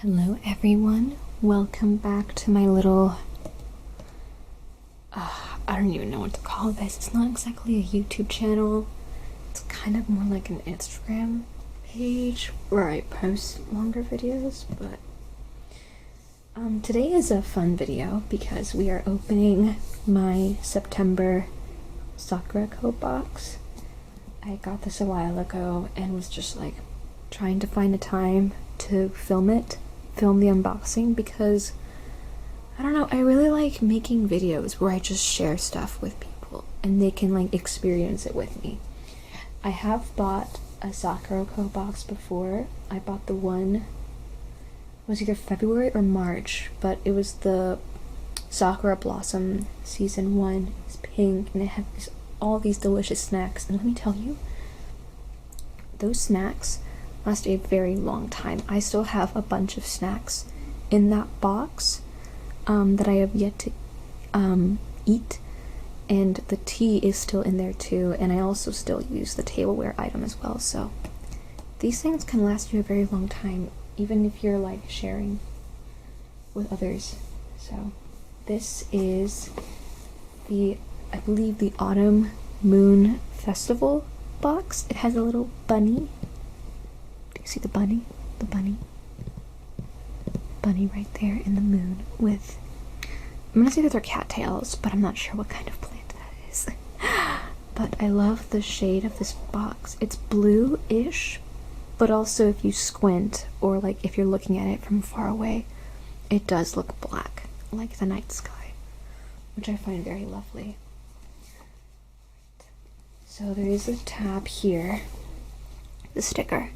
Hello everyone, welcome back to my little, I don't even know what to call this. It's not exactly a YouTube channel, it's kind of more like an Instagram page where I post longer videos, but today is a fun video because we are opening my September Sakuraco box. I got this a while ago and was just like trying to find a time to film the unboxing because I don't know, I really like making videos where I just share stuff with people and they can like experience it with me. I have bought a Sakuraco box before. I bought the one, it was either February or March, but it was the Sakura Blossom season 1. It's pink and it had all these delicious snacks, and let me tell you, those snacks last a very long time. I still have a bunch of snacks in that box that I have yet to eat, and the tea is still in there too, and I also still use the tableware item as well, so these things can last you a very long time even if you're like sharing with others. So this is the, I believe, the Autumn Moon Festival box. It has a little bunny. Do you see the bunny? The bunny right there in the moon with, I'm gonna say that they're cattails, but I'm not sure what kind of plant that is. But I love the shade of this box. It's blue-ish, but also if you squint or like if you're looking at it from far away, it does look black, like the night sky, which I find very lovely. So there is a tab here, the sticker.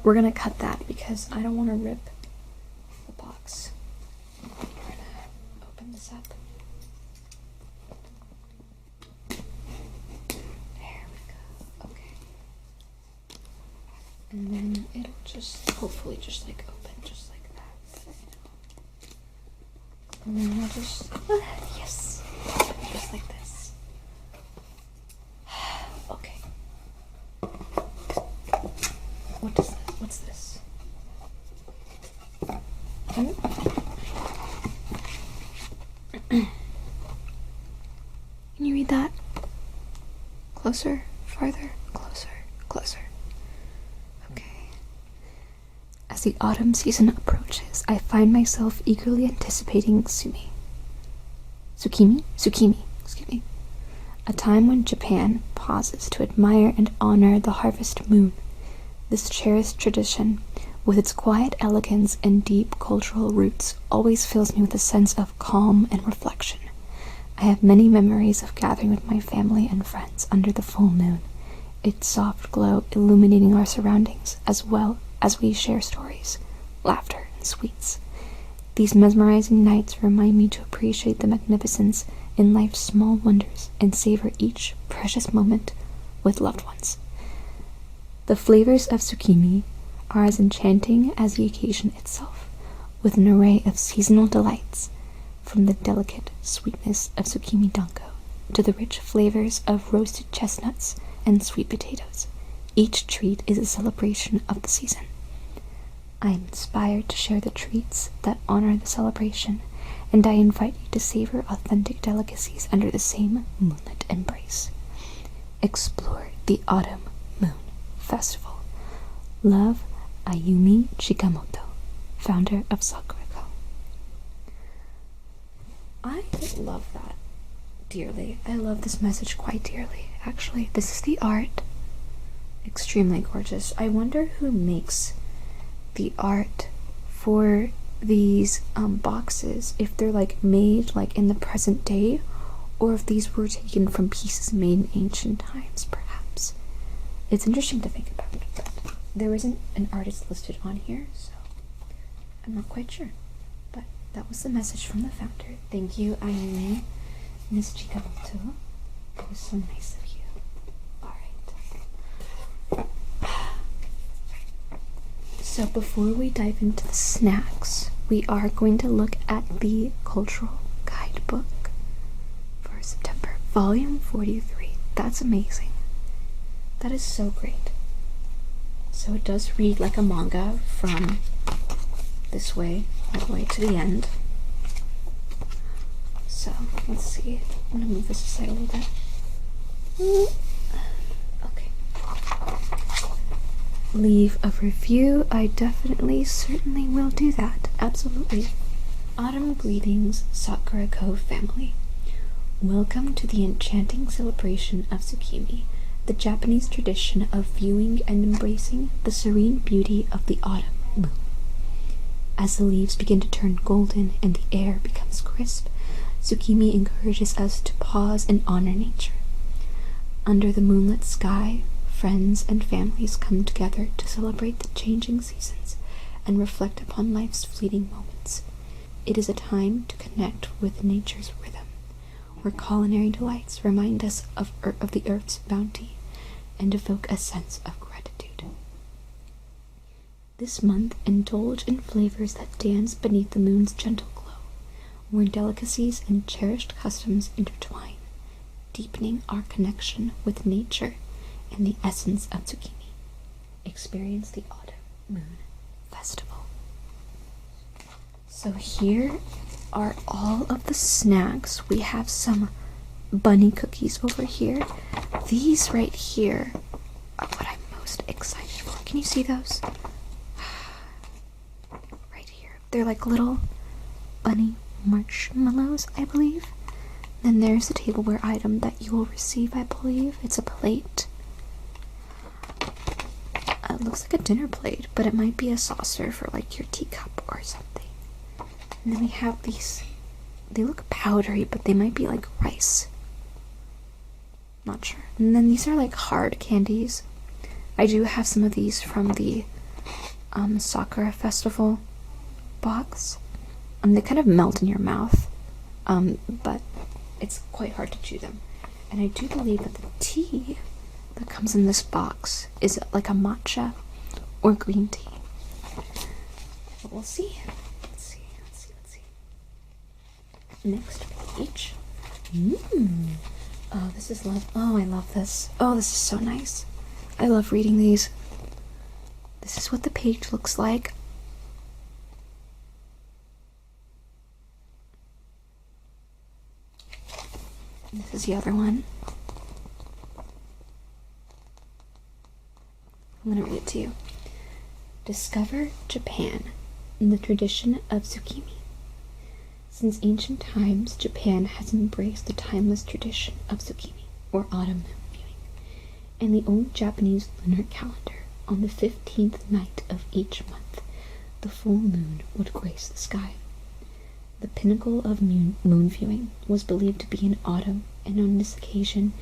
We're gonna cut that because I don't want to rip the box. We're gonna open this up. There we go. Okay. And then it'll just hopefully just like open just like that. And then I'll just, yes, just like this. Okay. What is this? What's this? Can you read that? Closer, farther, closer, closer. Okay. As the autumn season approaches, I find myself eagerly anticipating Tsukimi, excuse me. A time when Japan pauses to admire and honor the harvest moon. This cherished tradition, with its quiet elegance and deep cultural roots, always fills me with a sense of calm and reflection. I have many memories of gathering with my family and friends under the full moon, its soft glow illuminating our surroundings, as well as we share stories, laughter, and sweets. These mesmerizing nights remind me to appreciate the magnificence in life's small wonders and savor each precious moment with loved ones. The flavors of Tsukimi are as enchanting as the occasion itself, with an array of seasonal delights, from the delicate sweetness of Tsukimi dango to the rich flavors of roasted chestnuts and sweet potatoes. Each treat is a celebration of the season. I am inspired to share the treats that honor the celebration, and I invite you to savor authentic delicacies under the same moonlit embrace. Explore the Autumn Moon Festival. Love, Ayumi Chikamoto, founder of Sakuraco. I love that dearly. I love this message quite dearly, actually. This is the art. Extremely gorgeous. I wonder who makes the art for these boxes, if they're like made like in the present day, or if these were taken from pieces made in ancient times, perhaps. It's interesting to think about, but there isn't an artist listed on here, so I'm not quite sure. But that was the message from the founder. Thank you, Ayumi, Miss Chikamoto. It was so nice of you. Alright. So before we dive into the snacks, we are going to look at the cultural guidebook for September, volume 43. That's amazing. That is so great. So it does read like a manga from this way all the way to the end. So, let's see. I'm gonna move this aside a little bit. Okay. Leave a review. I certainly will do that. Absolutely. Autumn greetings, Sakuraco family. Welcome to the enchanting celebration of Tsukimi, the Japanese tradition of viewing and embracing the serene beauty of the autumn moon. As the leaves begin to turn golden and the air becomes crisp, Tsukimi encourages us to pause and honor nature. Under the moonlit sky, friends and families come together to celebrate the changing seasons and reflect upon life's fleeting moments. It is a time to connect with nature's rhythm, where culinary delights remind us of the earth's bounty and evoke a sense of gratitude. This month, indulge in flavors that dance beneath the moon's gentle glow, where delicacies and cherished customs intertwine, deepening our connection with nature and the essence of Tsukimi. Experience the Autumn Moon Festival. So here are all of the snacks. We have some bunny cookies over here. These right here are what I'm most excited for. Can you see those? Right here. They're like little bunny marshmallows, I believe. Then there's the tableware item that you will receive, I believe. It's a plate. It looks like a dinner plate, but it might be a saucer for like your teacup or something. And then we have these. They look powdery, but they might be like rice. Not sure. And then these are like hard candies. I do have some of these from the Sakura Festival box. They kind of melt in your mouth, but it's quite hard to chew them. And I do believe that the tea that comes in this box is like a matcha or green tea. But we'll see. Let's see. Next page. Oh, this is love. Oh, I love this. Oh, this is so nice. I love reading these. This is what the page looks like. This is the other one. I'm going to read it to you. Discover Japan in the tradition of Tsukimi. Since ancient times, Japan has embraced the timeless tradition of Tsukimi, or autumn moon viewing. In the old Japanese lunar calendar, on the 15th night of each month, the full moon would grace the sky. The pinnacle of moon viewing was believed to be in autumn, and on this occasion,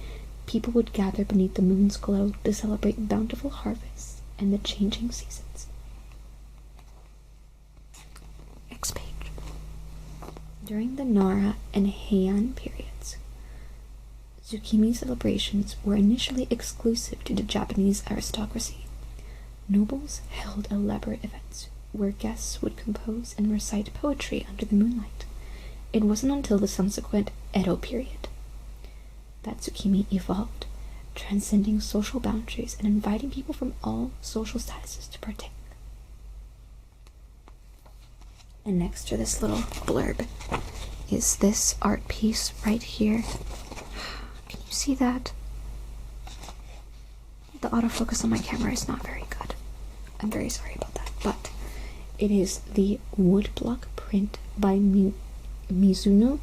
people would gather beneath the moon's glow to celebrate bountiful harvests and the changing seasons. Next page. During the Nara and Heian periods, Tsukimi celebrations were initially exclusive to the Japanese aristocracy. Nobles held elaborate events where guests would compose and recite poetry under the moonlight. It wasn't until the subsequent Edo period that Tsukimi evolved, transcending social boundaries and inviting people from all social statuses to partake. And next to this little blurb is this art piece right here. Can you see that? The autofocus on my camera is not very good. I'm very sorry about that, but it is the woodblock print by Mizuno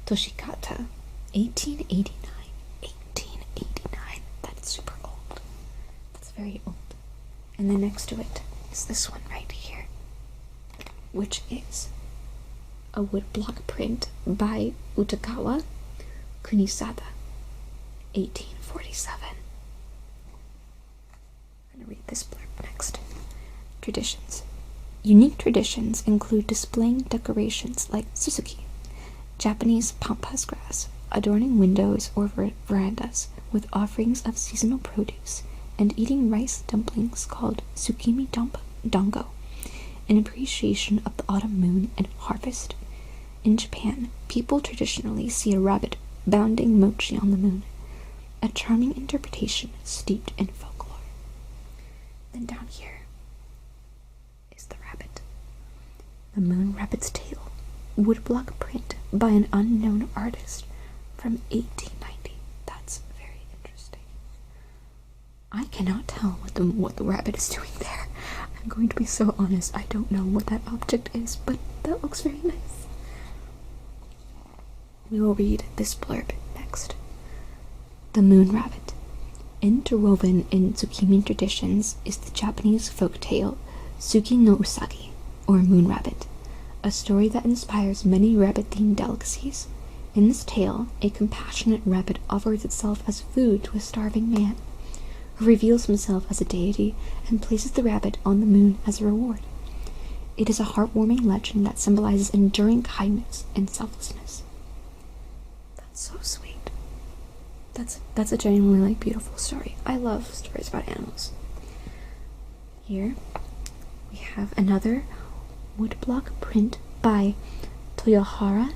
Toshikata, 1889. 1889. That's super old. That's very old. And then next to it is this one right here, which is a woodblock print by Utagawa Kunisada, 1847. I'm going to read this blurb next. Traditions. Unique traditions include displaying decorations like Suzuki, Japanese pampas grass, adorning windows or verandas with offerings of seasonal produce, and eating rice dumplings called tsukimi dango, in appreciation of the autumn moon and harvest. In Japan, people traditionally see a rabbit bounding mochi on the moon, a charming interpretation steeped in folklore. Then down here is the rabbit. The Moon Rabbit's Tail, woodblock print by an unknown artist from 1890. That's very interesting. I cannot tell what the rabbit is doing there. I'm going to be so honest, I don't know what that object is, but that looks very nice. We will read this blurb next. The Moon Rabbit. Interwoven in Tsukimi traditions is the Japanese folk tale Suki no Usagi, or Moon Rabbit, a story that inspires many rabbit-themed delicacies. In this tale, a compassionate rabbit offers itself as food to a starving man, who reveals himself as a deity and places the rabbit on the moon as a reward. It is a heartwarming legend that symbolizes enduring kindness and selflessness. That's so sweet. That's a genuinely beautiful story. I love stories about animals. Here we have another woodblock print by Toyohara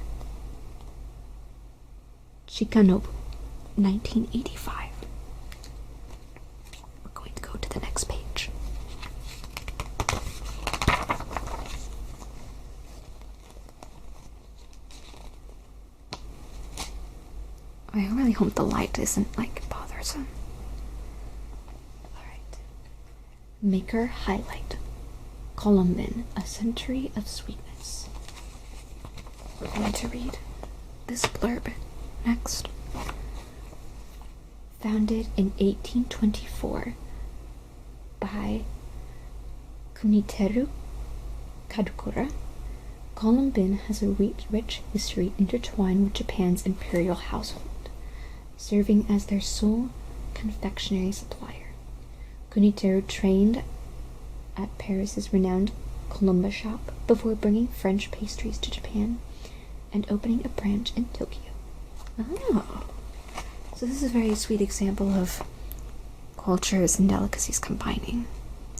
Chikanobu, 1985. We're going to go to the next page. I really hope the light isn't, bothersome. Alright. Maker Highlight. Columbin, A Century of Sweetness. We're going to read this blurb next. Founded in 1824 by Kuniteru Kadokura, Columbin has a rich history intertwined with Japan's imperial household, serving as their sole confectionery supplier. Kuniteru trained at Paris's renowned Columba shop before bringing French pastries to Japan and opening a branch in Tokyo. Oh, so this is a very sweet example of cultures and delicacies combining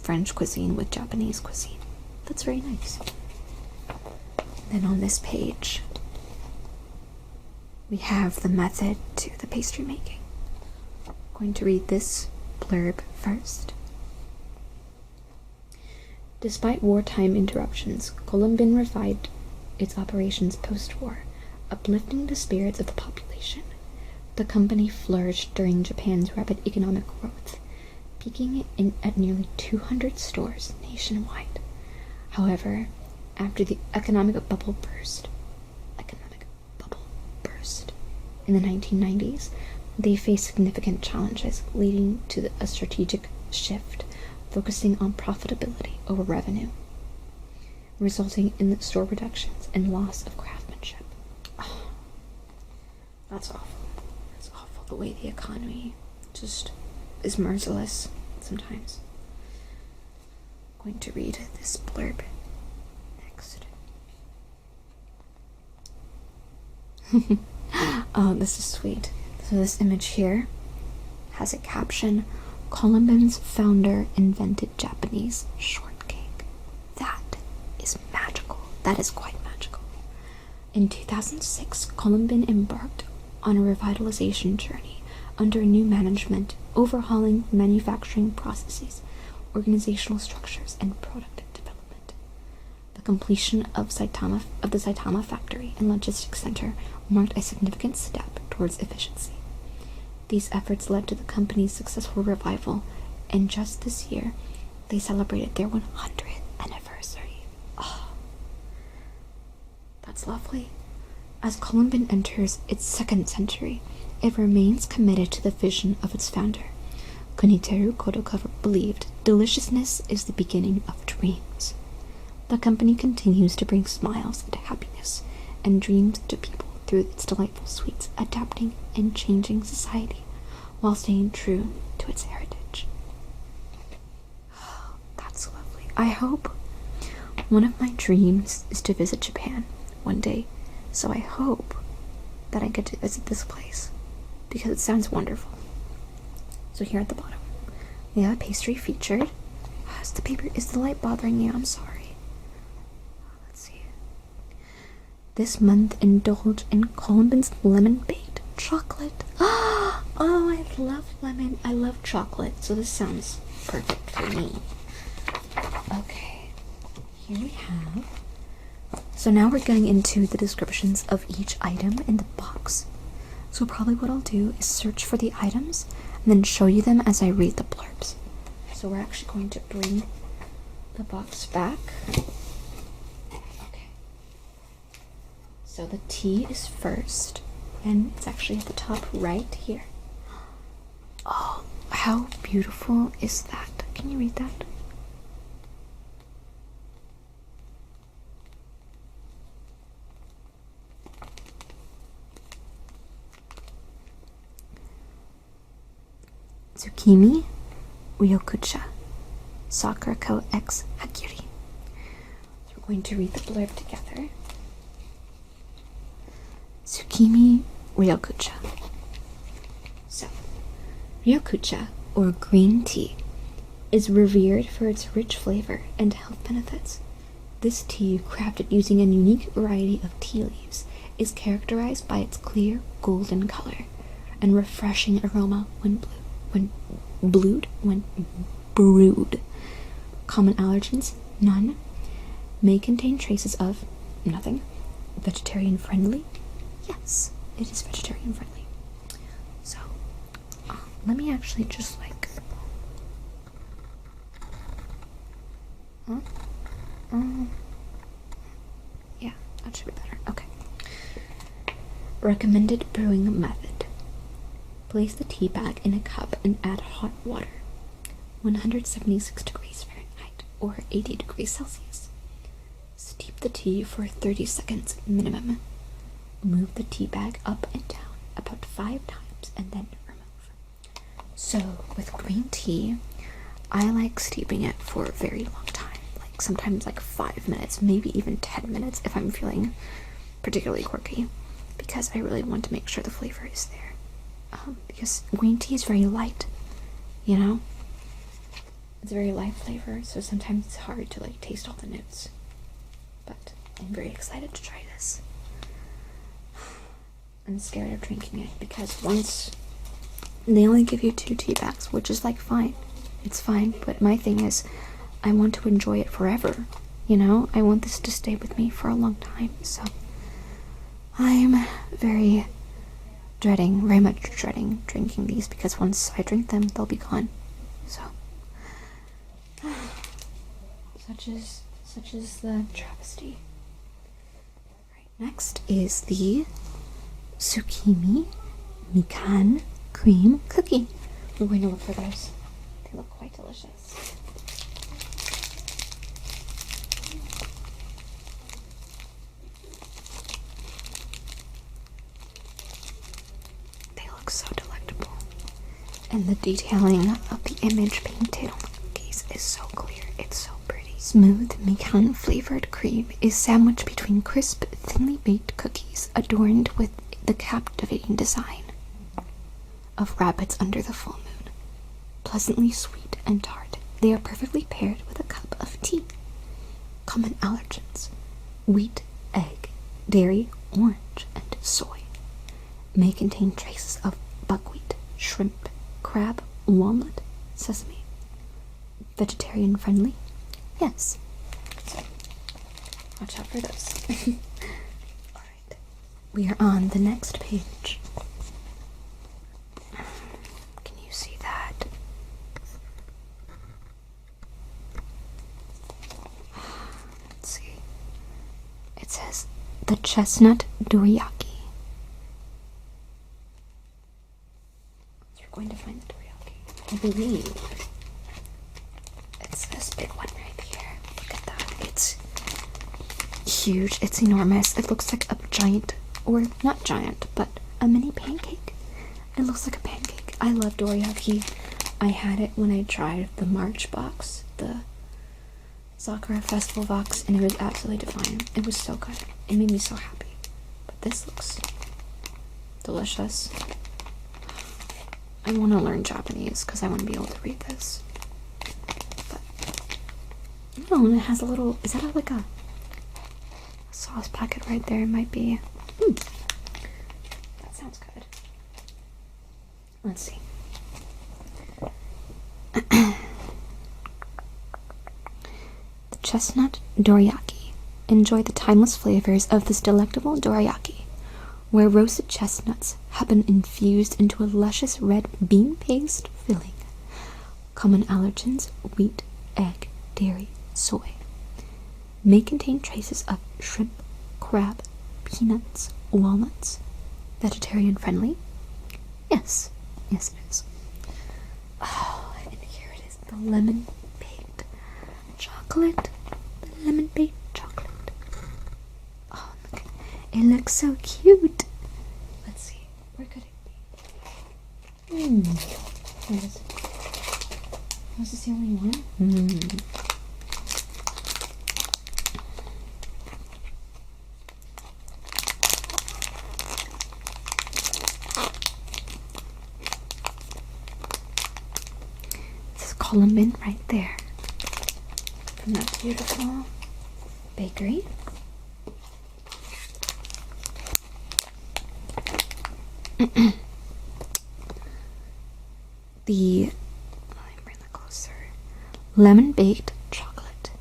French cuisine with Japanese cuisine. That's very nice. Then on this page, we have the method to the pastry making. I'm going to read this blurb first. Despite wartime interruptions, Columbin revived its operations post-war, uplifting the spirits of the population. The company flourished during Japan's rapid economic growth, peaking at nearly 200 stores nationwide. However, after the economic bubble burst in the 1990s, they faced significant challenges, leading to a strategic shift focusing on profitability over revenue, resulting in the store reductions and loss of craftsmanship. Oh, that's awful. That's awful. The way the economy just is merciless sometimes. I'm going to read this blurb next. Oh, this is sweet. So this image here has a caption, Columbin's founder invented Japanese shortcake. That is magical. That is quite magical. In 2006, Columbin embarked on a revitalization journey under new management, overhauling manufacturing processes, organizational structures, and product development. The completion of the Saitama factory and logistics center marked a significant step towards efficiency. These efforts led to the company's successful revival, and just this year, they celebrated their 100th anniversary. Oh, that's lovely. As Columbin enters its second century, it remains committed to the vision of its founder. Kuniteru Kodokawa believed deliciousness is the beginning of dreams. The company continues to bring smiles and happiness and dreams to people through its delightful sweets, adapting and changing society while staying true to its heritage. That's lovely. I hope one of my dreams is to visit Japan one day, so I hope that I get to visit this place because it sounds wonderful. So here at the bottom, we have a pastry featured. Is the light bothering you? I'm sorry. Let's see. This month, indulge in Columbin's lemon-baked chocolate. Oh, I love lemon. I love chocolate, so this sounds perfect for me. Okay, here we have So now we're getting into the descriptions of each item in the box. So probably what I'll do is search for the items and then show you them as I read the blurbs. So we're actually going to bring the box back. Okay. So the tea is first, and it's actually at the top right here. Oh, how beautiful is that? Can you read that? Tsukimi Ryokucha Sakuraco X Hagiri. So we're going to read the blurb together. Tsukimi Ryokucha. So, Ryokucha, or green tea, is revered for its rich flavor and health benefits. This tea, crafted using a unique variety of tea leaves, is characterized by its clear golden color and refreshing aroma when brewed. Common allergens? None. May contain traces of nothing. Vegetarian friendly? Yes, it is vegetarian friendly. So, let me actually just like... yeah, that should be better. Okay. Recommended brewing method. Place the tea bag in a cup and add hot water, 176 degrees Fahrenheit or 80 degrees Celsius. Steep the tea for 30 seconds minimum. Move the tea bag up and down about 5 times and then remove. So with green tea, I like steeping it for a very long time, like sometimes like 5 minutes, maybe even 10 minutes if I'm feeling particularly quirky, because I really want to make sure the flavor is there. Because green tea is very light, you know? It's a very light flavor, so sometimes it's hard to like taste all the notes. But I'm very excited to try this. I'm scared of drinking it because once they only give you 2 tea bags, which is like fine. It's fine, but my thing is I want to enjoy it forever, you know? I want this to stay with me for a long time, so I'm very much dreading drinking these because once I drink them, they'll be gone. So, such is the travesty. Right, next is the Tsukimi Mikan Cream Cookie. We're going to look for those. They look quite delicious. So delectable, and the detailing of the image painted on the cookies is so clear. It's so pretty. Smooth mikan flavored cream is sandwiched between crisp, thinly baked cookies adorned with the captivating design of rabbits under the full moon. Pleasantly sweet and tart, they are perfectly paired with a cup of tea. Common allergens: wheat, egg, dairy, orange, and soy. May contain traces of buckwheat, shrimp, crab, walnut, sesame. Vegetarian friendly? Yes. So, watch out for those. Alright. We are on the next page. Can you see that? Let's see. It says the chestnut dorayaki. Going to find the dorayaki. I believe it's this big one right here. Look at that. It's huge. It's enormous. It looks like a giant, or not giant, but a mini pancake. It looks like a pancake. I love dorayaki. I had it when I tried the March box, the Sakura Festival box, and it was absolutely divine. It was so good. It made me so happy. But this looks delicious. I want to learn Japanese because I want to be able to read this. But, oh, and it has a little, is that like a sauce packet right there? It might be. That sounds good. Let's see. The chestnut dorayaki enjoy the timeless flavors of this delectable dorayaki, where roasted chestnuts have been infused into a luscious red bean paste filling. Common allergens: wheat, egg, dairy, soy. May contain traces of shrimp, crab, peanuts, walnuts. Vegetarian friendly? Yes, yes it is. Oh, and here it is, the lemon baked chocolate. The lemon baked chocolate. Oh, look, it looks so cute. Let's see, where could it be? Where is it? Was this the only one? Column right there from that beautiful bakery. Let me bring that closer. Lemon baked chocolate.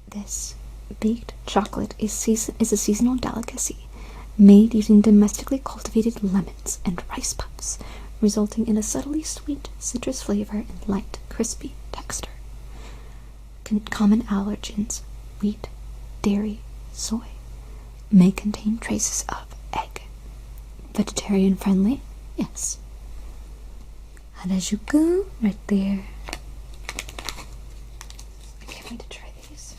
This baked chocolate is a seasonal delicacy made using domestically cultivated lemons and rice puffs, resulting in a subtly sweet citrus flavor and light, crispy texture. Common allergens: wheat, dairy, soy. May contain traces of egg. Vegetarian friendly? Yes. Harajuku, right there. I can't wait to try these.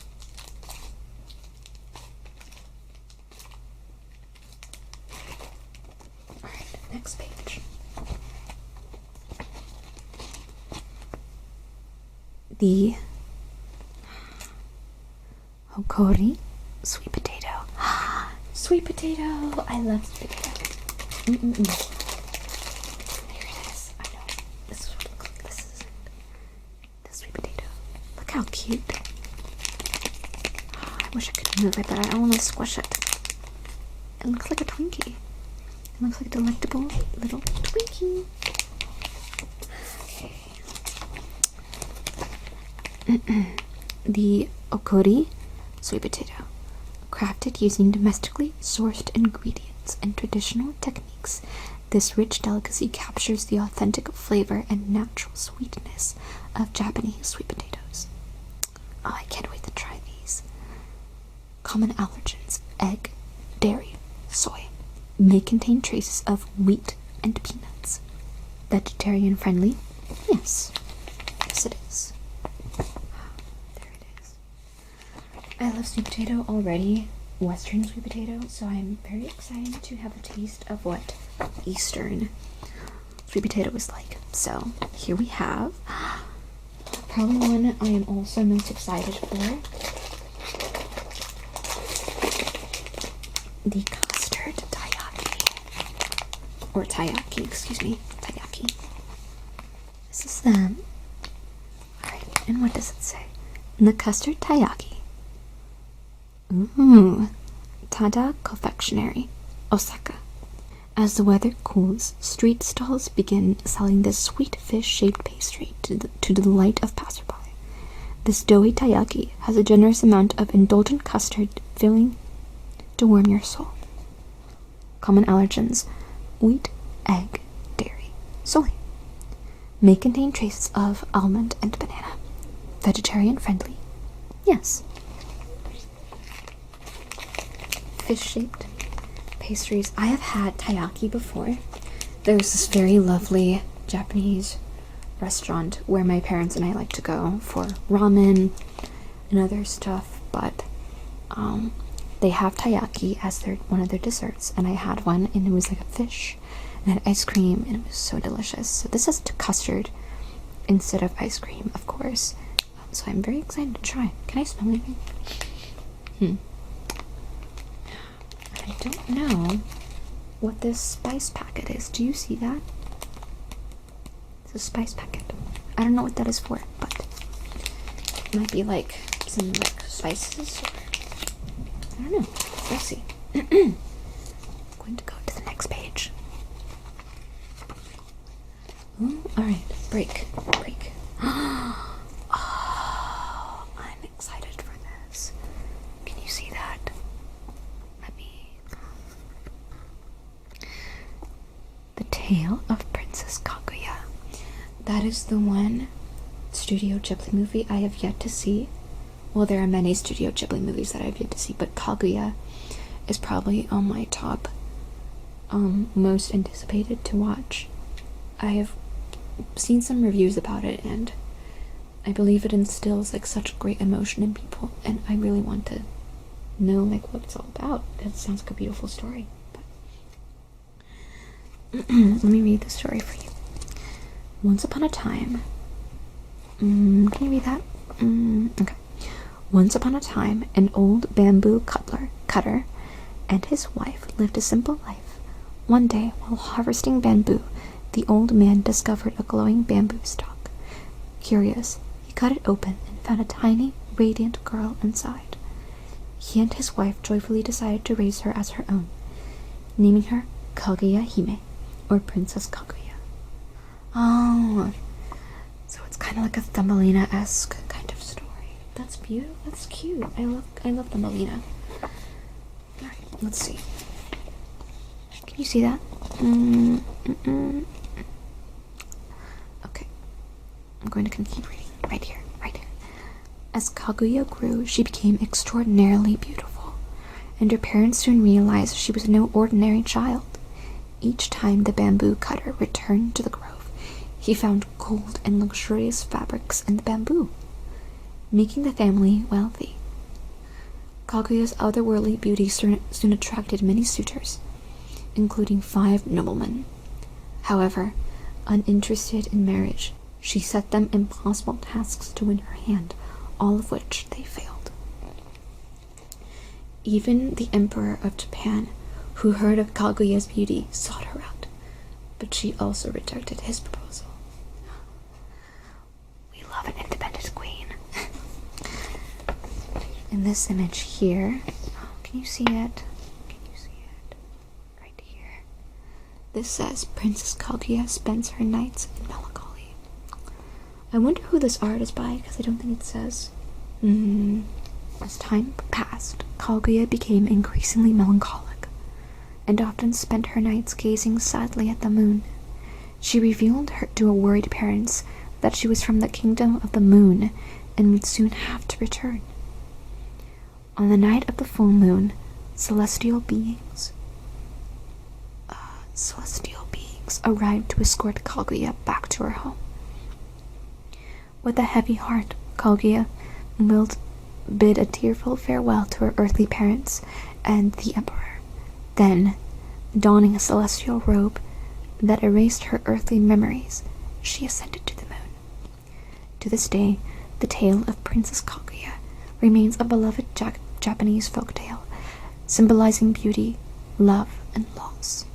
Alright, next page. The Hokori sweet potato. Sweet potato! I love sweet potato. Here it is. I know. This is what it looks like. This is it. The sweet potato. Look how cute. I wish I could move it, but I want to squish it. It looks like a Twinkie. It looks like a delectable little Twinkie. The Okori sweet potato, crafted using domestically sourced ingredients and traditional techniques, this rich delicacy captures the authentic flavor and natural sweetness of Japanese sweet potatoes. Oh, I can't wait to try these. Common allergens: egg, dairy, soy. May contain traces of wheat and peanuts. Vegetarian friendly? Yes. Yes it is. I love sweet potato already, Western sweet potato, so I'm very excited to have a taste of what Eastern sweet potato is like. So here we have probably one I am also most excited for, the custard taiyaki, or taiyaki, excuse me, taiyaki. This is them. Alright, and what does it say? The custard taiyaki. Tada Confectionery, Osaka. As the weather cools, street stalls begin selling this sweet fish-shaped pastry to the delight of passerby. This doughy taiyaki has a generous amount of indulgent custard filling to warm your soul. Common allergens: wheat, egg, dairy, soy. May contain traces of almond and banana. Vegetarian friendly? Yes. Fish-shaped pastries. I have had taiyaki before. There's this very lovely Japanese restaurant where my parents and I like to go for ramen and other stuff, but they have taiyaki as one of their desserts, and I had one and it was like a fish and had ice cream and it was so delicious. So this has custard instead of ice cream, of course. So I'm very excited to try. Can I smell anything? I don't know what this spice packet is. Do you see that? It's a spice packet. I don't know what that is for, but it might be like some like spices or I don't know. We'll see. I'm going to go to the next page. Ooh, alright, break. Oh, I'm excited for this. Can you see that? Tale of Princess Kaguya. That is the one Studio Ghibli movie I have yet to see. Well, there are many Studio Ghibli movies that I have yet to see, but Kaguya is probably on my top most anticipated to watch. I have seen some reviews about it, and I believe it instills like such great emotion in people, and I really want to know like what it's all about. It sounds like a beautiful story. But let me read the story for you. Once upon a time, can you read that? Okay. Once upon a time, an old bamboo cutter and his wife lived a simple life. One day, while harvesting bamboo, the old man discovered a glowing bamboo stalk. Curious, he cut it open and found a tiny, radiant girl inside. He and his wife joyfully decided to raise her as her own, naming her Kaguya Hime, or Princess Kaguya. Oh, so it's kind of like a Thumbelina-esque kind of story. That's beautiful. That's cute. I love Thumbelina. Alright, let's see. Can you see that? Okay. I'm going to keep reading. Right here. As Kaguya grew, she became extraordinarily beautiful, and her parents soon realized she was no ordinary child. Each time the bamboo cutter returned to the grove, he found gold and luxurious fabrics in the bamboo, making the family wealthy. Kaguya's otherworldly beauty soon attracted many suitors, including 5 noblemen. However, uninterested in marriage, she set them impossible tasks to win her hand, all of which they failed. Even the Emperor of Japan, who heard of Kaguya's beauty, sought her out, but she also rejected his proposal. We love an independent queen. In this image here, can you see it? Right here. This says, Princess Kaguya spends her nights in melancholy. I wonder who this art is by, because I don't think it says. As time passed, Kaguya became increasingly melancholic, and often spent her nights gazing sadly at the moon. She revealed to her worried parents that she was from the kingdom of the moon and would soon have to return. On the night of the full moon, celestial beings arrived to escort Kaguya back to her home. With a heavy heart, Kaguya will bid a tearful farewell to her earthly parents and the Emperor. Then, donning a celestial robe that erased her earthly memories, she ascended to the moon. To this day, the tale of Princess Kaguya remains a beloved Japanese folktale, symbolizing beauty, love, and loss.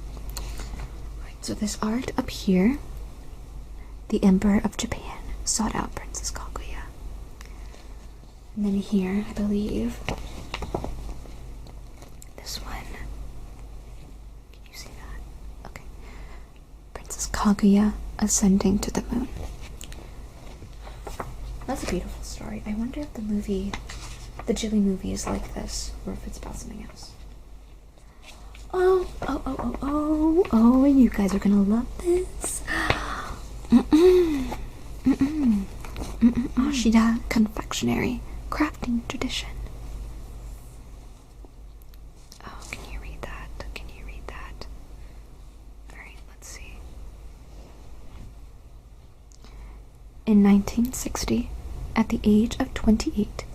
Right, so this art up here, the Emperor of Japan sought out Princess Kaguya. And then here, I believe, this one. Can you see that? Okay. Princess Kaguya ascending to the moon. That's a beautiful story. I wonder if the Ghibli movie is like this, or if it's about something else. Oh, you guys are gonna love this. Ashida confectionery crafting tradition. Oh, can you read that? Alright, let's see. In 1960, at the age of 28,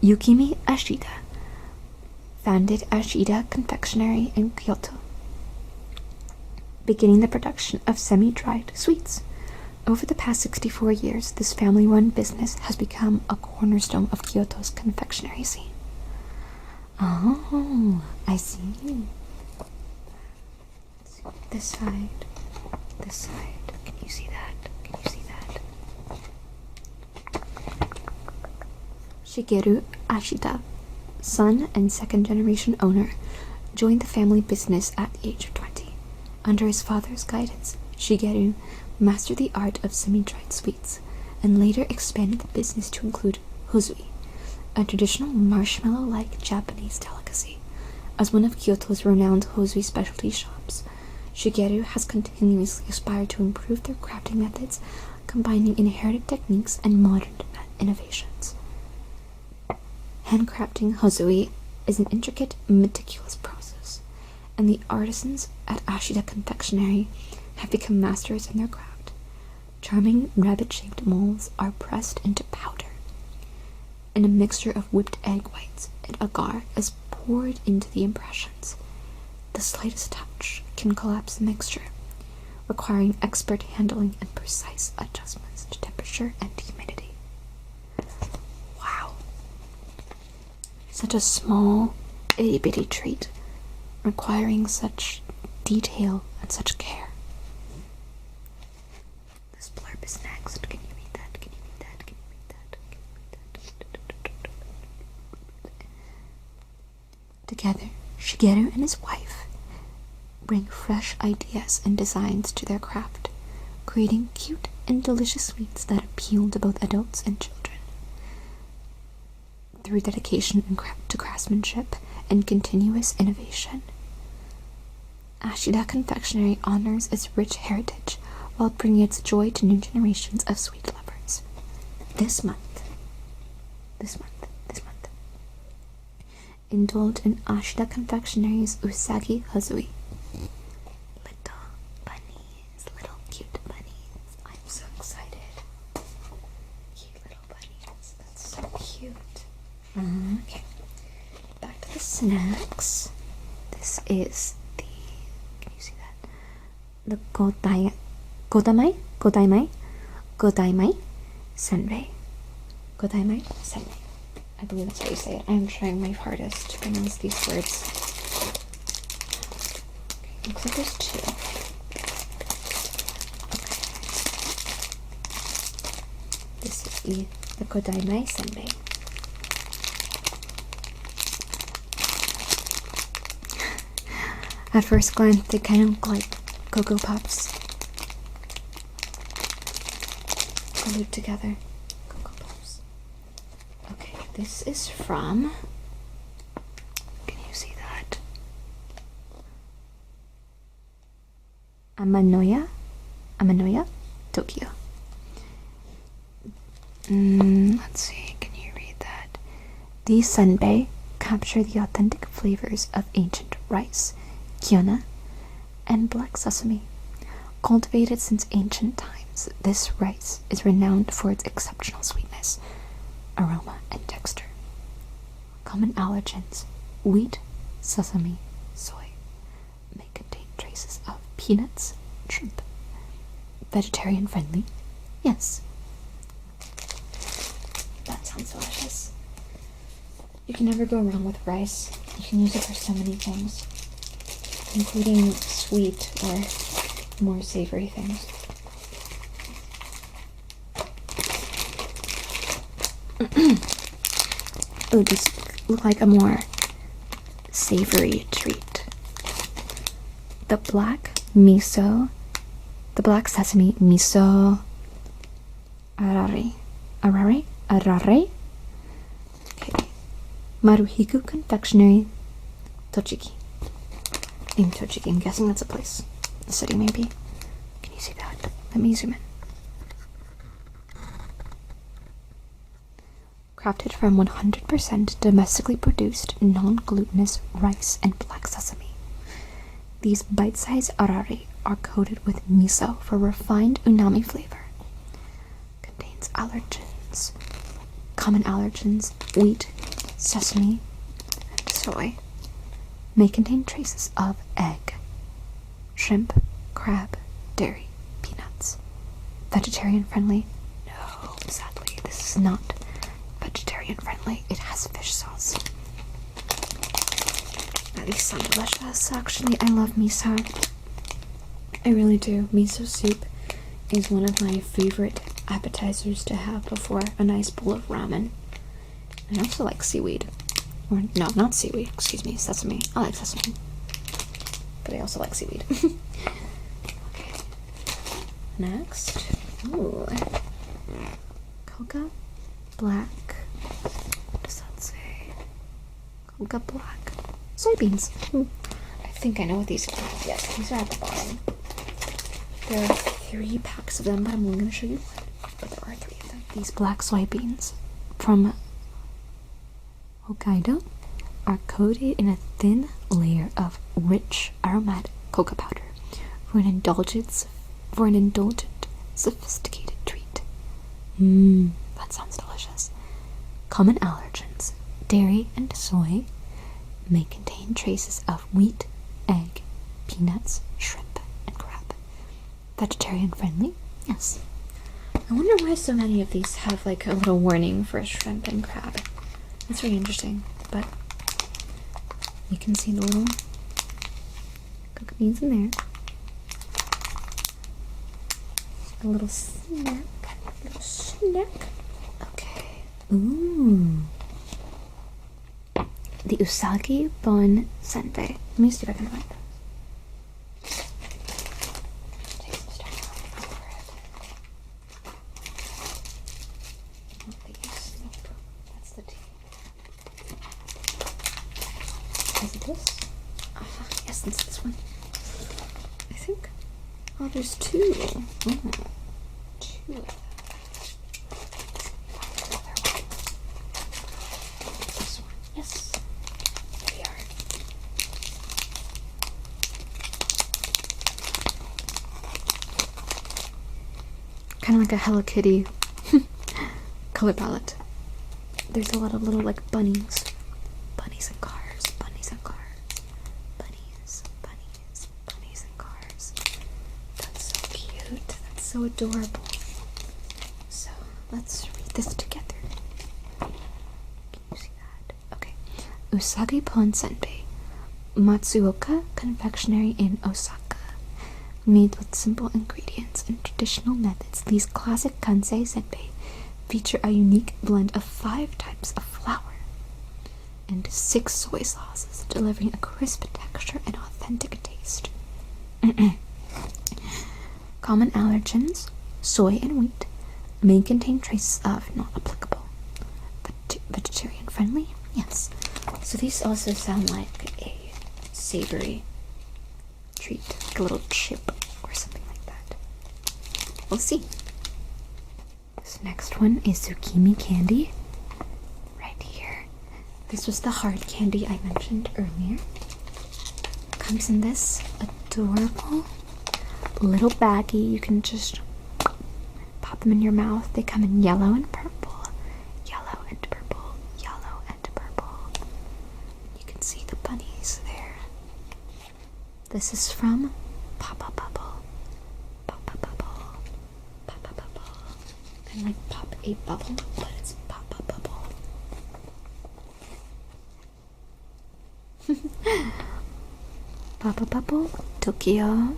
Yukimi Ashida founded Ashida Confectionery in Kyoto, beginning the production of semi-dried sweets. Over the past 64 years, this family-run business has become a cornerstone of Kyoto's confectionery scene. Oh, I see. This side. Can you see that? Shigeru Ashida, son and second-generation owner, joined the family business at the age of 20. Under his father's guidance, Shigeru mastered the art of semi-dried sweets, and later expanded the business to include hozui, a traditional marshmallow-like Japanese delicacy. As one of Kyoto's renowned hozui specialty shops, Shigeru has continuously aspired to improve their crafting methods, combining inherited techniques and modern innovations. Handcrafting hosui is an intricate, meticulous process, and the artisans at Ashida Confectionery have become masters in their craft. Charming rabbit-shaped molds are pressed into powder, and a mixture of whipped egg whites and agar is poured into the impressions. The slightest touch can collapse the mixture, requiring expert handling and precise adjustments to temperature and humidity. Wow. Such a small, itty-bitty treat, requiring such detail and such care. This blurb is next. Can you read that? Can you read that? Can you read that? Can you read that? Together, Shigeru and his wife bring fresh ideas and designs to their craft, creating cute and delicious sweets that appeal to both adults and children. Through dedication to craftsmanship and continuous innovation, Ashida Confectionery honors its rich heritage while bringing its joy to new generations of sweet lovers. This month, indulge in Ashida Confectionery's Usagi Hosui. Little cute bunnies. I'm so excited. Cute little bunnies. That's so cute. Okay. Back to the snacks. This is the, can you see that? The Godaimai Senbei. Godaimai Senbei. I believe that's how you say it. I'm trying my hardest to pronounce these words. Okay, looks like there's two. Okay. This is the Godaimai Senbei. At first glance, they kind of look like Cocoa Puffs glued together. This is from, can you see that? Amanoya, Tokyo. Let's see, can you read that? These senbei capture the authentic flavors of ancient rice, kyona, and black sesame. Cultivated since ancient times, this rice is renowned for its exceptional sweetness, aroma, and texture. Common allergens: wheat, sesame, soy, may contain traces of peanuts, shrimp. Vegetarian friendly? Yes. That sounds delicious. You can never go wrong with rice. You can use it for so many things, including sweet or more savory things. Oh, these look like a more savory treat. The black sesame miso arare. Okay. Maruhiku Confectionery, Tochigi. In Tochigi, I'm guessing that's a place. A city, maybe. Can you see that? Let me zoom in. Crafted from 100% domestically produced non-glutinous rice and black sesame. These bite-sized arare are coated with miso for refined umami flavor. Contains allergens, common allergens, wheat, sesame, and soy. May contain traces of egg, shrimp, crab, dairy, peanuts. Vegetarian friendly? No, sadly, this is not vegetarian friendly. It has fish sauce. Now these sound delicious. Actually, I love miso. I really do. Miso soup is one of my favorite appetizers to have before a nice bowl of ramen. I also like seaweed. Or no, not seaweed, excuse me, sesame. I like sesame. But I also like seaweed. Okay. Next. Ooh. Coca black. What does that say? Coca black. Soybeans. I think I know what these are. Yes, these are at the bottom. There are 3 packs of them, but I'm only going to show you one. But there are 3 of them. These black soybeans from Hokkaido are coated in a thin layer of rich aromatic cocoa powder for an indulgent, sophisticated treat. That sounds delicious. Common allergens, dairy and soy, may contain traces of wheat, egg, peanuts, shrimp, and crab. Vegetarian friendly? Yes. I wonder why so many of these have like a little warning for shrimp and crab. That's very interesting, but you can see the little cooked beans in there. A little snack. Okay. Ooh. The Usagi Bon Senbei. Let me see if I can find those. Take some stuff over it. Not these. Nope. That's the tea. Is it this? Yes, it's this one. I think. Oh, there's 2. Oh, 2 of them. This one. Yes. There we are. Kind of like a Hello Kitty color palette. There's a lot of little like bunnies. Bunnies and cars. Bunnies and cars. Bunnies. Bunnies. Bunnies and cars. That's so cute. That's so adorable. So let's read this together. Can you see that? Okay. Usagi Pon Senbei. Matsuoka Confectionery in Osaka. Made with simple ingredients and traditional methods, these classic kansei senbei feature a unique blend of 5 types of flour and 6 soy sauces, delivering a crisp texture and authentic taste. Common allergens, soy and wheat, may contain traces of not applicable. Vegetarian friendly? Yes. So these also sound like a savory treat, like a little chip or something like that. We'll see. This next one is zucchini candy. Right here. This was the hard candy I mentioned earlier. Comes in this adorable little baggie. You can just pop them in your mouth. They come in yellow and purple. Yellow and purple. Yellow and purple. You can see the bunnies there. This is from Papa Bubble. Papa Bubble. Papa Bubble. Kind of like Pop a Bubble, but it's Papa Bubble. Papa Bubble, Tokyo.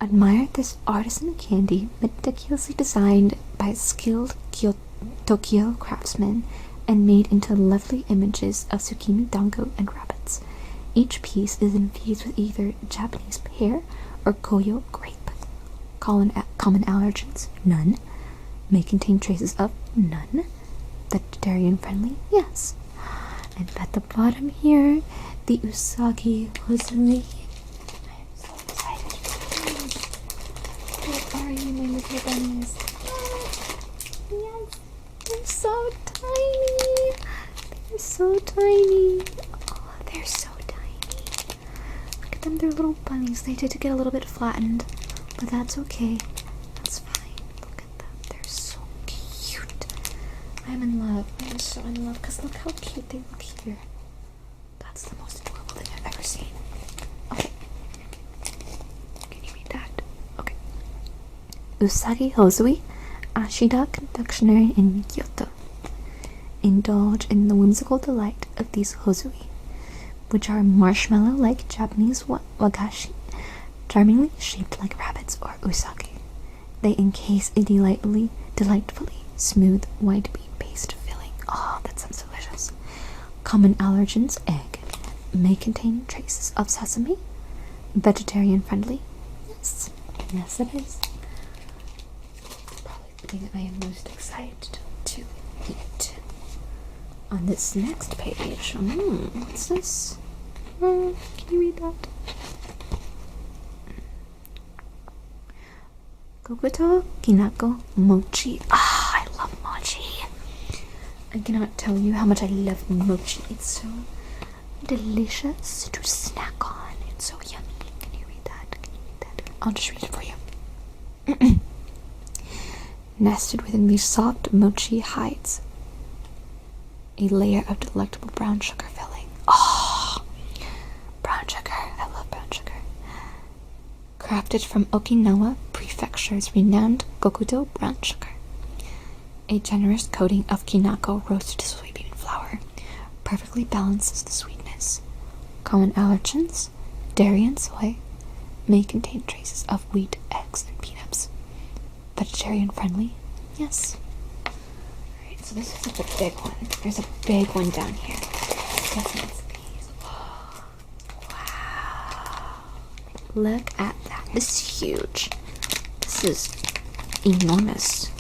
Admire this artisan candy meticulously designed by skilled Tokyo craftsmen and made into lovely images of zucchini, dango, and rabbits. Each piece is infused with either Japanese pear or Koyo grape. Common allergens, none. May contain traces of none. Vegetarian friendly, yes. And at the bottom here, the Usagi Hozumi. I am so excited for these. Where are you, my little bunnies? Yes, they're so tiny. They're so tiny. Oh, they're so Look at them, they're little bunnies. They did get a little bit flattened, but that's okay. That's fine. Look at them. They're so cute. I'm in love. I am so in love because look how cute they look here. That's the most adorable thing I've ever seen. Okay. Can you read that? Okay. Usagi Hozui, Ashida Confectionery in Kyoto. Indulge in the whimsical delight of these hozui, which are marshmallow-like Japanese wagashi, charmingly shaped like rabbits or usagi. They encase a delightfully smooth white bean-based filling. Oh, that sounds delicious. Common allergens, egg, may contain traces of sesame. Vegetarian friendly? Yes. Yes, it is. Probably the thing I am most excited to eat. On this next page, what's this? Can you read that? Kokuto Kinako Mochi. I love mochi. I cannot tell you how much I love mochi. It's so delicious to snack on. It's so yummy. Can you read that? I'll just read it for you. Nested within these soft mochi hides, a layer of delectable brown sugar filling. Oh, brown sugar. I love brown sugar. Crafted from Okinawa Prefecture's renowned Gokudo brown sugar. A generous coating of Kinako roasted soybean flour perfectly balances the sweetness. Common allergens, dairy and soy, may contain traces of wheat, eggs, and peanuts. Vegetarian friendly? Yes. Alright, so this is like a big one. There's a big one down here. It's these. Oh, wow. Look at that. This is huge. This is enormous.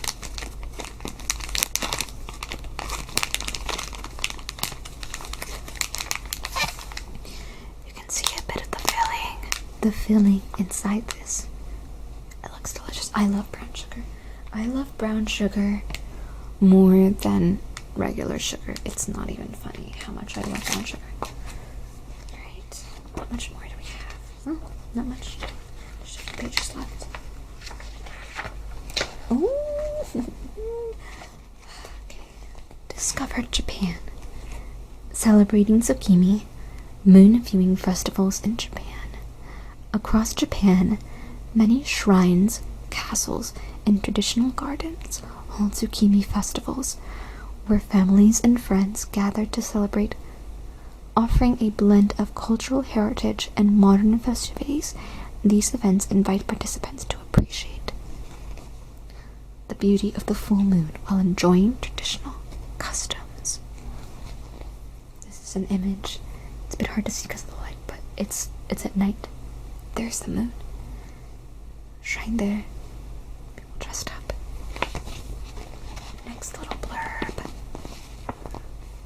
You can see a bit of the filling. The filling inside this. It looks delicious. I love brown sugar. I love brown sugar more than regular sugar. It's not even funny how much I love brown sugar. Alright, how much more do we have? Oh, not much. There's 50 pages left. Oh! Okay. Discovered Japan. Celebrating Tsukimi, moon viewing festivals in Japan. Across Japan, many shrines, castles, and traditional gardens hold Tsukimi festivals, where families and friends gather to celebrate. Offering a blend of cultural heritage and modern festivities, these events invite participants to appreciate the beauty of the full moon while enjoying traditional customs. This is an image. It's a bit hard to see because of the light, but it's at night. There's the moon. Shrine there. People dressed up. Next little blurb.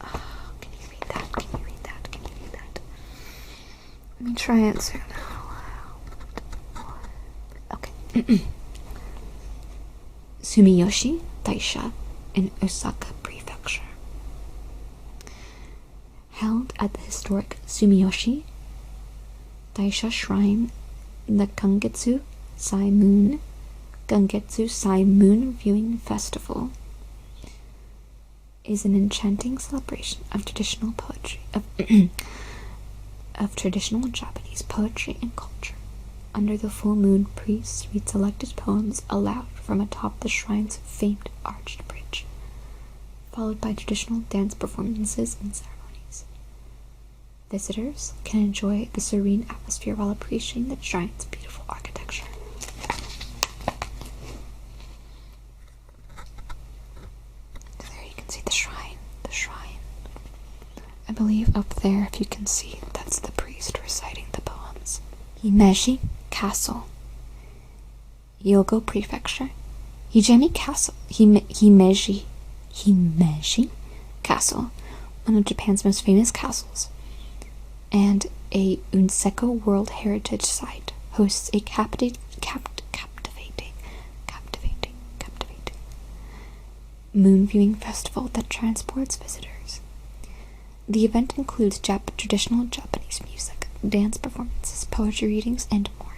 Oh, can you read that? Can you read that? Can you read that? Let me try and zoom out. Okay. Sumiyoshi Taisha in Osaka Prefecture. Held at the historic Sumiyoshi Taisha Shrine, the Gangetsu Sai Moon Viewing Festival is an enchanting celebration of traditional poetry, of traditional Japanese poetry and culture. Under the full moon, priests read selected poems aloud from atop the shrine's famed arched bridge, followed by traditional dance performances and ceremonies. Visitors can enjoy the serene atmosphere while appreciating the shrine's beautiful architecture. There you can see the shrine. I believe up there, if you can see, that's the priest reciting the poems. Himeji Castle, Hyogo Prefecture. Himeji Castle, one of Japan's most famous castles, and a UNESCO World Heritage Site, hosts a captivating moon viewing festival that transports visitors. The event includes traditional Japanese music, dance performances, poetry readings, and more,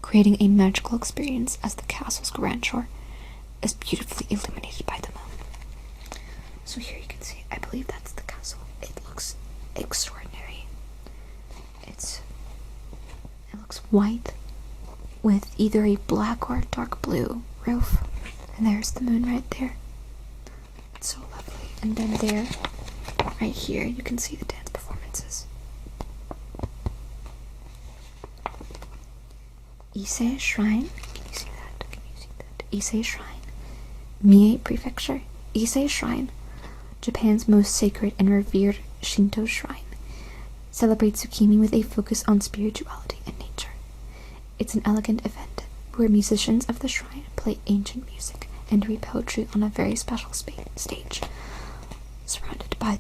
creating a magical experience as the castle's grandeur is beautifully illuminated by the moon. So here you can see, I believe that's the castle. It looks extraordinary. It looks white with either a black or a dark blue roof. And there's the moon right there. It's so lovely. And then there, right here, you can see the dance performances. Ise Shrine. Can you see that? Ise Shrine. Mie Prefecture. Ise Shrine, Japan's most sacred and revered Shinto shrine, celebrates Tsukimi with a focus on spirituality and nature. It's an elegant event where musicians of the shrine play ancient music and read poetry on a very special stage, surrounded by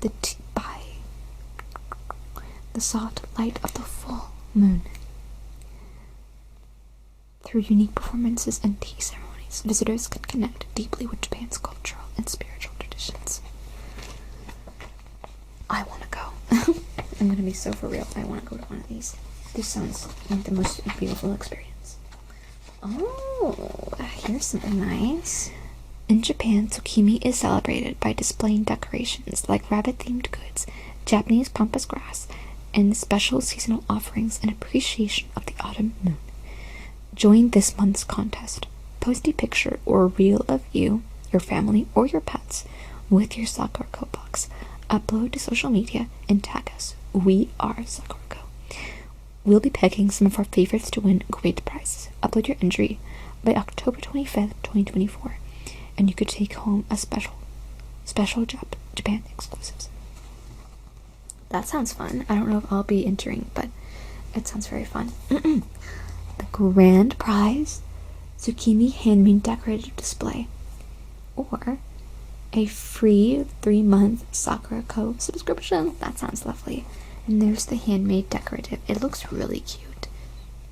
the soft light of the full moon. Through unique performances and tea ceremonies, visitors can connect deeply with Japan's cultural and spiritual traditions. I want to go. I'm gonna be so for real. I want to go to one of these. This sounds like the most beautiful experience. Oh, here's something nice. In Japan, Tsukimi is celebrated by displaying decorations like rabbit-themed goods, Japanese pampas grass, and special seasonal offerings in appreciation of the autumn moon. Join this month's contest. Post a picture or reel of you, your family, or your pets with your Sakuraco box. Upload to social media and tag us. We are Sakuraco. We'll be picking some of our favorites to win great prizes. Upload your entry by October 25th, 2024, and you could take home a special Japan exclusives. That sounds fun. I don't know if I'll be entering, but it sounds very fun. The grand prize, Tsukimi handmade decorative display, or a free 3-month Sakuraco subscription. That sounds lovely. And there's the handmade decorative. It looks really cute.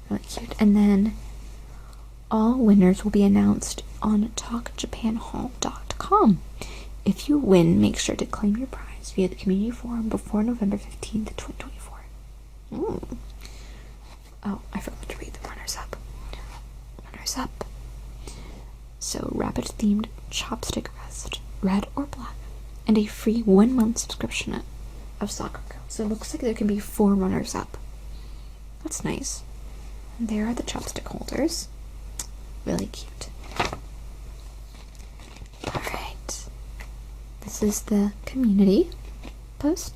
Really cute. And then all winners will be announced on talkjapanhall.com. If you win, make sure to claim your prize via the community forum before November 15th, 2024. Oh, I forgot to read the runners-up. Runners-up. So, rabbit-themed chopstick rest, red or black, and a free 1-month subscription of Sakuraco. So it looks like there can be 4 runners-up. That's nice. And there are the chopstick holders. Really cute. Alright. This is the community post.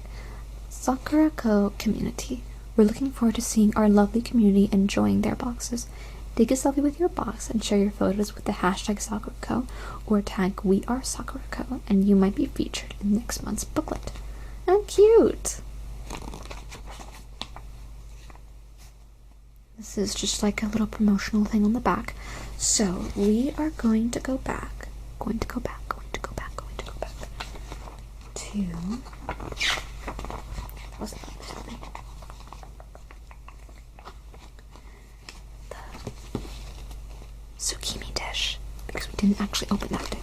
Sakuraco community. We're looking forward to seeing our lovely community enjoying their boxes. Take a selfie with your box and share your photos with the hashtag Sakuraco or tag We Are Sakuraco, and you might be featured in next month's booklet. How cute! This is just like a little promotional thing on the back. So we are going to go back to what's that? The Tsukimi dish, because we didn't actually open that.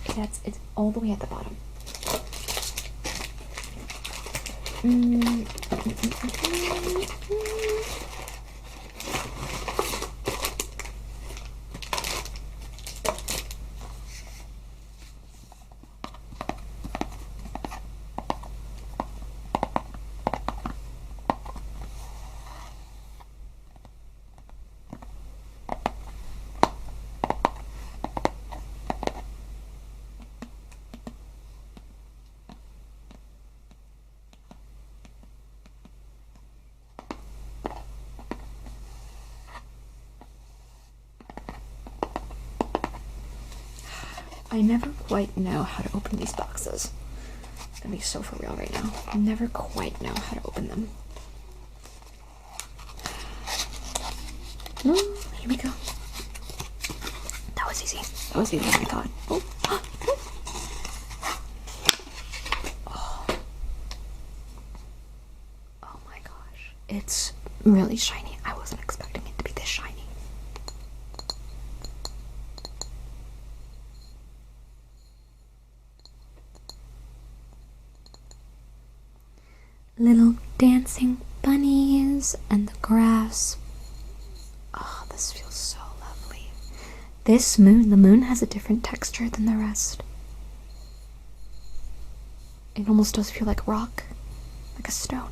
It's all the way at the bottom. I never quite know how to open these boxes. I'm gonna be so for real right now. I never quite know how to open them. Here we go. That was easy. That was easier than I thought. Oh my gosh. It's really shiny. I wasn't expecting it to be this shiny. Little dancing bunnies and the grass. Oh, this feels so lovely. The moon has a different texture than the rest. It almost does feel like rock, like a stone.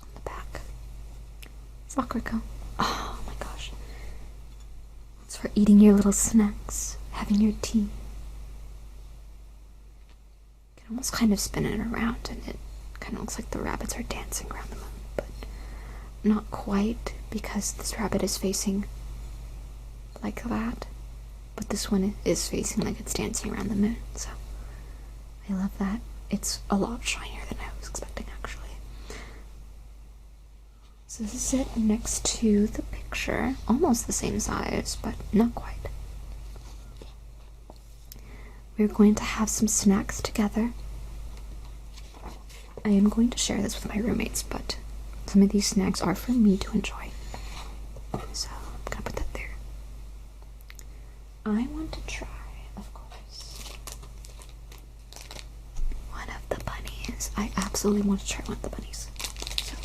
On the back, Sakuraco. Oh my gosh. It's for eating your little snacks, having your tea. Almost kind of spin it around, and it kind of looks like the rabbits are dancing around the moon, but not quite, because this rabbit is facing like that, but this one is facing like it's dancing around the moon. So I love that. It's a lot shinier than I was expecting, actually. So this is it next to the picture, almost the same size, but not quite. we're going to have some snacks together. I am going to share this with my roommates, but some of these snacks are for me to enjoy. So I'm gonna put that there. I want to try, of course, one of the bunnies. I absolutely want to try one of the bunnies. So.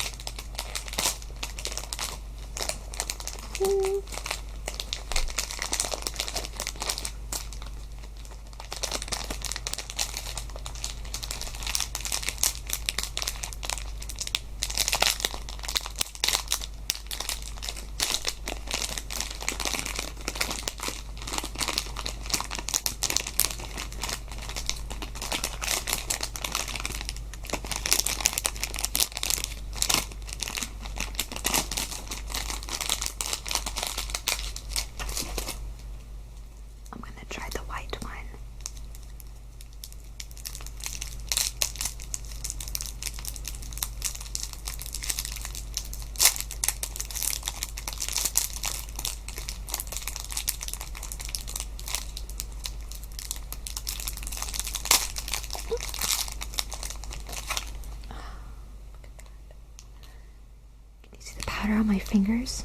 Powder on my fingers.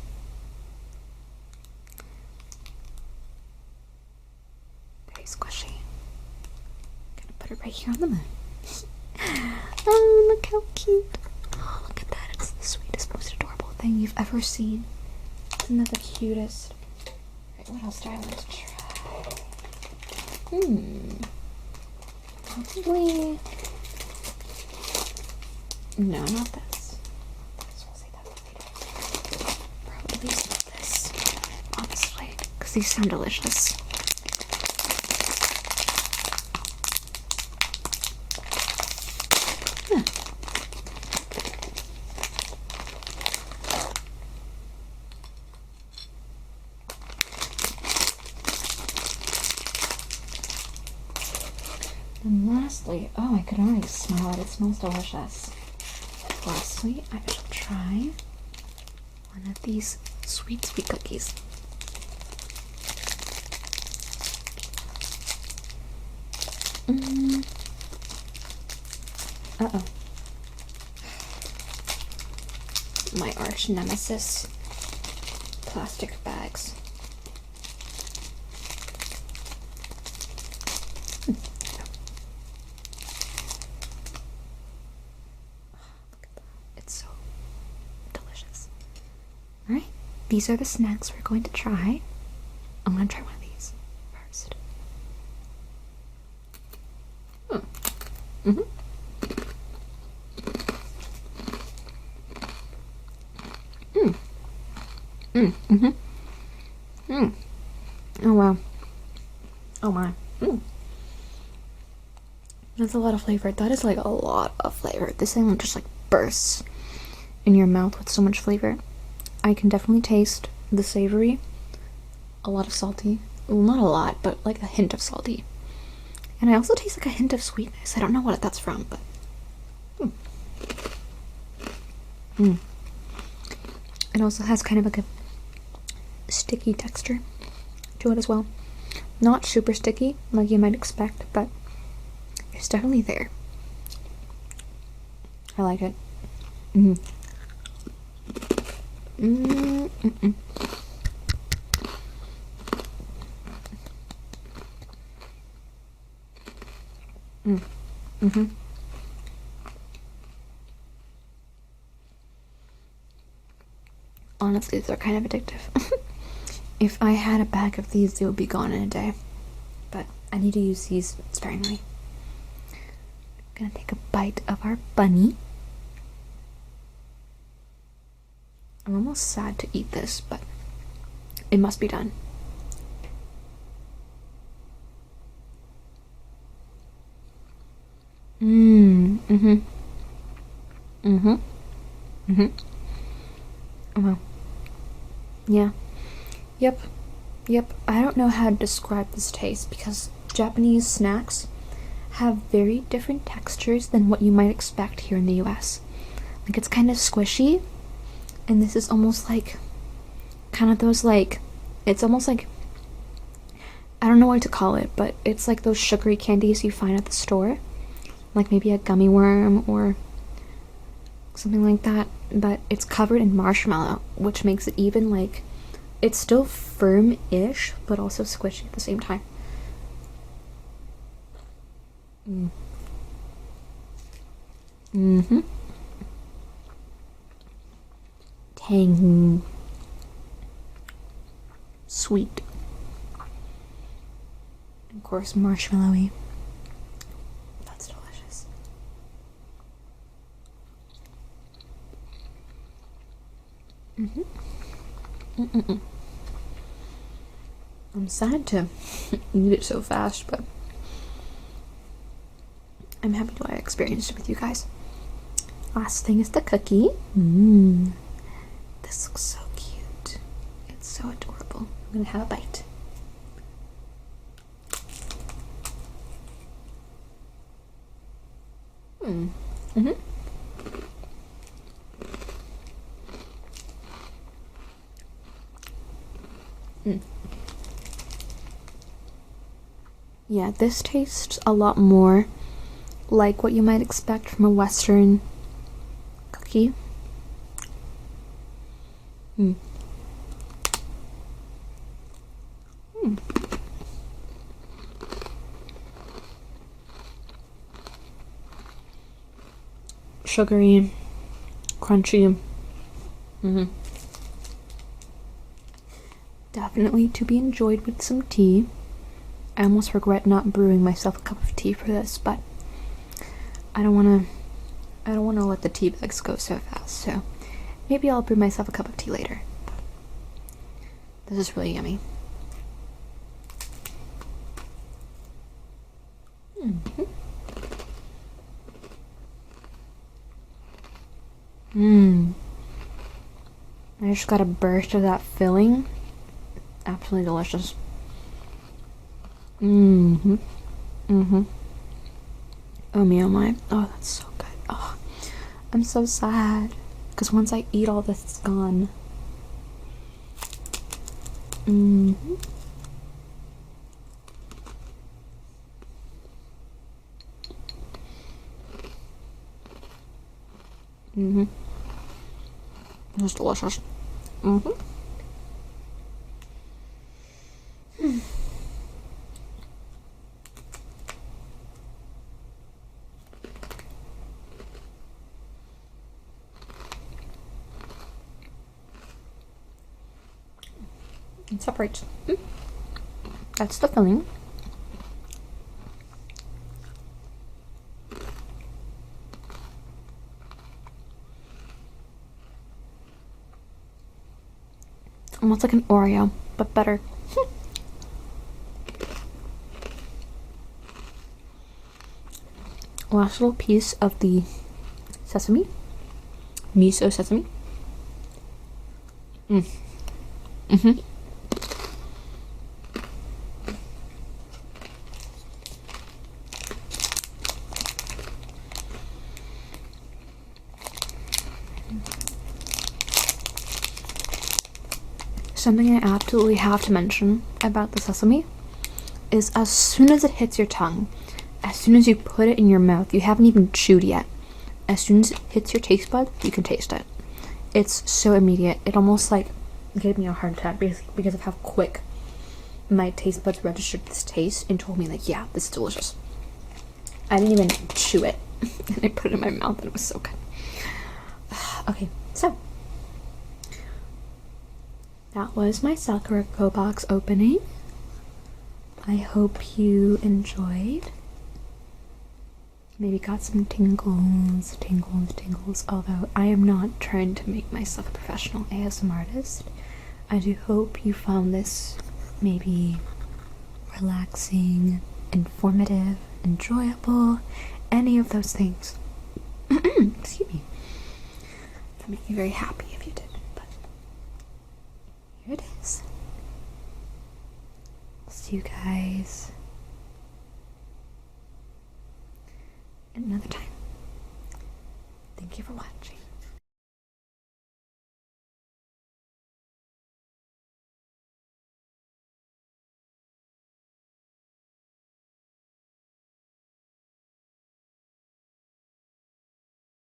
Very squishy. Gonna put it right here on the moon. Oh, look how cute. Oh, look at that. It's the sweetest, most adorable thing you've ever seen. Isn't that the cutest? Alright, what else do I want to try? Probably. No, not this. This, honestly, because these sound delicious. Yeah. And lastly, oh, I can already smell it. It smells delicious. Lastly, I shall try one of these sweet cookies. Uh-oh. My arch nemesis. Plastic bags. It's so delicious. Alright, these are the snacks we're going to try. I'm going to try one of these first. Oh wow. Oh my. That's a lot of flavor. That is like a lot of flavor. This thing just like bursts in your mouth with so much flavor. I can definitely taste the savory, a lot of salty. Well, not a lot, but like a hint of salty. And I also taste like a hint of sweetness. I don't know what that's from, but it also has kind of like a sticky texture to it as well. Not super sticky like you might expect, but it's definitely there. I like it. Honestly, they're kind of addictive. If I had a bag of these, they would be gone in a day. But I need to use these sparingly. I'm gonna take a bite of our bunny. I'm almost sad to eat this, but it must be done. Oh well. Yeah. Yep. I don't know how to describe this taste because Japanese snacks have very different textures than what you might expect here in the US. Like, it's kind of squishy, and this is almost like kind of those, like, it's almost like, I don't know what to call it, but it's like those sugary candies you find at the store. Like maybe a gummy worm or something like that. But it's covered in marshmallow, which makes it even like, it's still firm-ish, but also squishy at the same time. Mm-hmm. Tang. Sweet. Of course, marshmallowy. That's delicious. I'm sad to eat it so fast, but I'm happy to have experienced it with you guys. Last thing is the cookie. This looks so cute. It's so adorable. I'm gonna have a bite. Yeah, this tastes a lot more like what you might expect from a Western cookie. Sugary, crunchy. Definitely to be enjoyed with some tea. I almost regret not brewing myself a cup of tea for this, but I don't want to let the tea bags go so fast, so maybe I'll brew myself a cup of tea later. This is really yummy. I just got a burst of that filling. Absolutely delicious. Oh me, oh my. Oh, that's so good. Oh, I'm so sad. Because once I eat all this, it's gone. It's delicious. It separates. That's the filling. Almost like an Oreo, but better. Last little piece of the sesame. Miso sesame. Something I absolutely have to mention about the sesame is as soon as it hits your tongue, as soon as you put it in your mouth, you haven't even chewed yet. As soon as it hits your taste bud, you can taste it. It's so immediate. It almost like gave me a heart attack because of how quick my taste buds registered this taste and told me like, yeah, this is delicious. I didn't even chew it. And I put it in my mouth and it was so good. Okay, so that was my Sakuraco box opening. I hope you enjoyed. Maybe got some tingles, although I am not trying to make myself a professional ASMR artist. I do hope you found this maybe relaxing, informative, enjoyable, any of those things. Excuse me. That made me very happy if you did, but here it is. See you guys another time. Thank you for watching.